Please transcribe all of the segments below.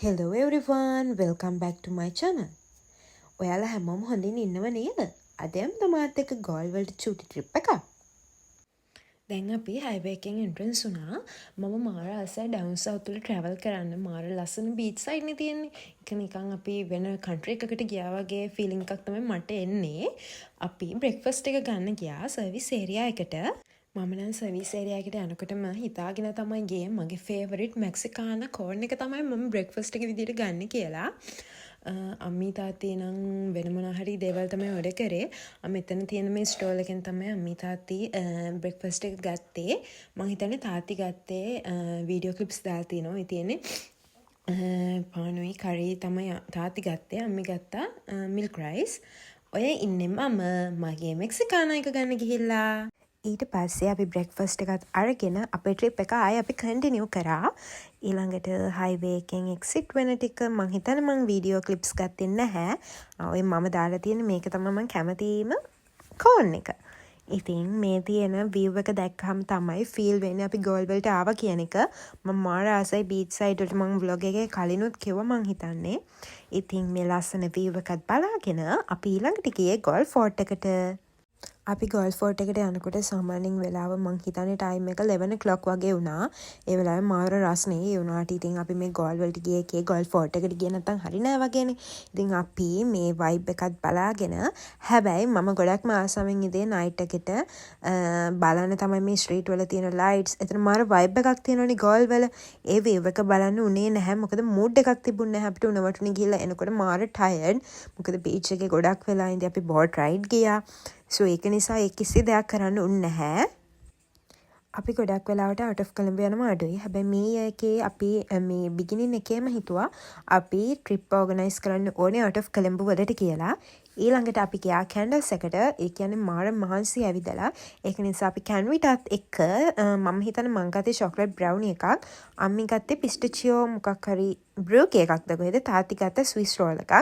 Hello everyone, welcome back to my channel. ඔයාලා හැමෝම හොඳින් ඉන්නව නේද? අදම තමාත් එක්ක ගෝල් වලට චූටි ට්‍රිප් එකක්. දැන් අපි හයිවේ එකෙන් එන්ට්‍රන්ස් වුණා. මම මාර ආසයි ඩවුන් සවුත් වල ට්‍රැවල් කරන්න. මාර ලස්සන බීච් සයිඩ් නේ තියෙන්නේ. ඒක නිකන් අපි වෙන කන්ට්‍රි එකකට ගියා වගේ ෆීලිං එකක් තමයි මට එන්නේ. අපි බ්‍රෙක්ෆාස්ට් එක ගන්න ගියා සර්විස් ඒරියා එකට. මම නම් සර්විස් ඒරියා එකට යනකොටම හිතාගෙන තමයි ගියේ මගේ ෆේවරිට් මෙක්සිකානා කෝර්න් එක තමයි මම බ්‍රෙක්ෆාස්ට් එක විදිහට ගන්න කියලා. අම්මී තාත්තී නම් වෙන මොනවා හරි දේවල් තමයි ඔඩර් කරේ. මෙතන තියෙන මේ ස්ටෝල් එකෙන් තමයි අම්මී තාත්තී බ්‍රෙක්ෆාස්ට් එක ගත්තේ. මං හිතන්නේ තාත්ති ගත්තේ වීඩියෝ ක්ලිප්ස් දාලා තිනවා. ඒ තියෙන්නේ පානුයි කරි තමයි තාත්ති ගත්තේ. අම්මී ගත්තා මිල්ක් රයිස්. ඔය ඉන්නේ මම මගේ මෙක්සිකානා එක ගන්න ගිහිල්ලා. ඊට පස්සේ අපි බ්‍රෙක්ෆාස්ට් එකත් අරගෙන අපේ ට්‍රිප් එක ආයේ අපි කන්ටිනියු කරා. ඊළඟට හයිවේ එකෙන් එක්සිට් වෙන ටික මං හිතන්නේ මං වීඩියෝ ක්ලිප්ස් ගත්තේ නැහැ. ඔය මම දාලා තියෙන මේක තමයි මං කැමතිම කෝන් එක. ඉතින් මේ තියෙන view එක දැක්කම තමයි ෆීල් වෙන්නේ අපි ගෝල් වලට ආවා කියන එක. මම මාර ආසයි බීච් සයිඩ් වලට මං vlog එකේ කලිනුත් කිව්වා මං හිතන්නේ. ඉතින් මේ ලස්සන view එකත් බලාගෙන අපි ඊළඟට ගියේ ගෝල් ෆෝර්ට් එකට. අපි ගෝල් ෆෝර්ට් එකට යනකොට සාමාන්‍යයෙන් වෙලාව මං හිතන්නේ ටයිම් එක 11 o'clock වගේ වුණා. ඒ වෙලාවේ මාර රස්නේ ඒ වුණාට ඉතින් අපි මේ ගෝල් වලට ගියේ එකේ ගෝල් ෆෝර්ට් එකට ගියේ නැත්තම් හරි නෑ වගේනේ. ඉතින් අපි මේ වයිබ් එකත් බලාගෙන හැබැයි මම ගොඩක්ම ආසාවෙන් ඉඳේ නයිට් එකට බලන්න තමයි මේ ස්ට්‍රීට් වල තියෙන ලයිට්ස්. එතන මාර වයිබ් එකක් තියෙනවනේ ගෝල් වල. ඒ වේව් එක බලන්න උනේ නැහැ. මොකද මූඩ් එකක් තිබුණේ නැහැ අපිට උණවටුනේ ගිහලා එනකොට මාර ටයර්ඩ්. මොකද බීච් එකේ ගොඩක් වෙලා ඉඳි අපි බෝට් රයිඩ් ගියා. So ඒක නිසා ඒ කිසි දෙයක් කරන්න උන් නැහැ. අපි ගොඩක් වෙලාවට out of Colombo යනවා අඩුයි. හැබැයි මේ එකේ අපි මේ beginning එකේම හිතුවා අපි trip organize කරන්න ඕනේ out of Colombo වලට කියලා. ඊළඟට අපි ගියා කැන්ඩල්ස් එකට. ඒ කියන්නේ මාර මහන්සි ඇවිදලා. ඒක නිසා අපි කැන්විටත් එක්ක මම හිතන්නේ මං ගත්තේ chocolate brownie එකක්. අම්මි ගත්තේ pistachio මොකක් හරි බ්‍රූකි එකක්ද කොහෙද තාත්ති ගත්ත ස්විස් රෝල් එකක්.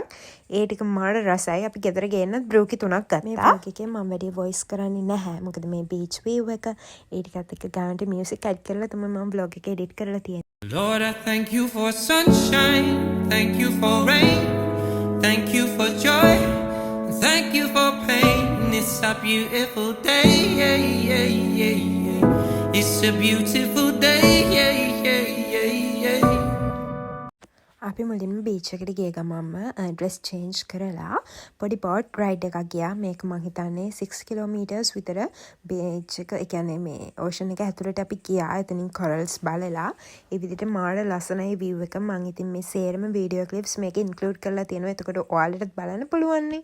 ඒ ටික මාර රසයි. අපි ගෙදර ගේන්නත් බ්‍රූකි 3ක් ගත්තා. මේ vlog එකේ මම වැඩි voice කරන්නේ නැහැ. මොකද මේ beach view එක ඒ ටිකත් එක්ක ගානට music add කරලා තමයි මම vlog එක edit කරලා තියෙන්නේ. Lord, I thank you for sunshine. Thank you for rain. Thank you for joy. Thank you for pain. It's a beautiful day. Yeah, yeah, yeah, yeah. It's a beautiful day. Yeah, yeah, yeah, yeah. අපි මුලින්ම beach එකට ගිය ගමන්ම dress change කරලා පොඩි boat ride එකක් ගියා. මේක මං හිතන්නේ 6 කිලෝමීටර්ස් විතර බීච් එක ඒ කියන්නේ මේ ඕෂන් එක ඇතුළට අපි ගියා. එතනින් කොරල්ස් බලලා ඒ විදිහට මාර ලස්සනයි view එක. මං ඉතින් මේ සේරම වීඩියෝ ක්ලිප්ස් මේකේ ඉන්ක්ලූඩ් කරලා තියෙනවා. එතකොට ඔයාලටත් බලන්න පුළුවන් නේ.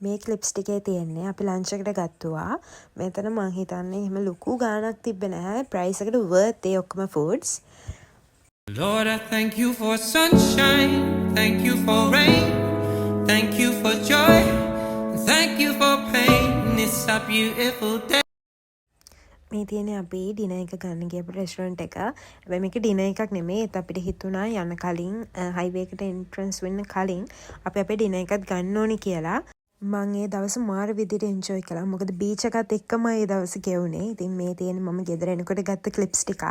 මේ ක්ලිප්ස් ටිකේ තියෙන්නේ අපි ලන්ච් එකට ගත්තුවා. මෙතන මං හිතන්නේ එහෙම ලොකු ගාණක් තිබ්බේ නැහැ. ප්‍රයිස් එකට worth ඒ ඔක්කොම foods. Lord, I thank you for sunshine. Thank you for rain. Thank you for joy. Thank you for pain. It's a beautiful day. මේ තියෙන්නේ අපි ඩිනර් එක ගන්න ගියපු රෙස්ටොරන්ට් එක. හැබැයි මේක ඩිනර් එකක් නෙමෙයි. ඒත් අපිට හිතුණා යන්න කලින් හයිවේ එකට එන්ට්‍රන්ස් වෙන්න කලින් අපි අපේ ඩිනර් එකත් ගන්න ඕනි කියලා. මං ඒ දවස් මාර විදිහට එන්ජොයි කළා. මොකද බීච් එකත් එක්කම ඒ දවස් ගෙවුනේ. ඉතින් මේ තියෙන්නේ මම ගෙදර එනකොට ගත්ත ක්ලිප්ස් ටික.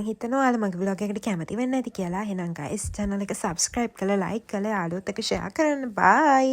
හිතනවා ඔයාලා මගේ vlog එකට කැමති වෙන්න ඇති කියලා. එහෙනම් guys channel එක subscribe කරලා like කරලා යාළුවොත් එක්ක share කරන්න. bye.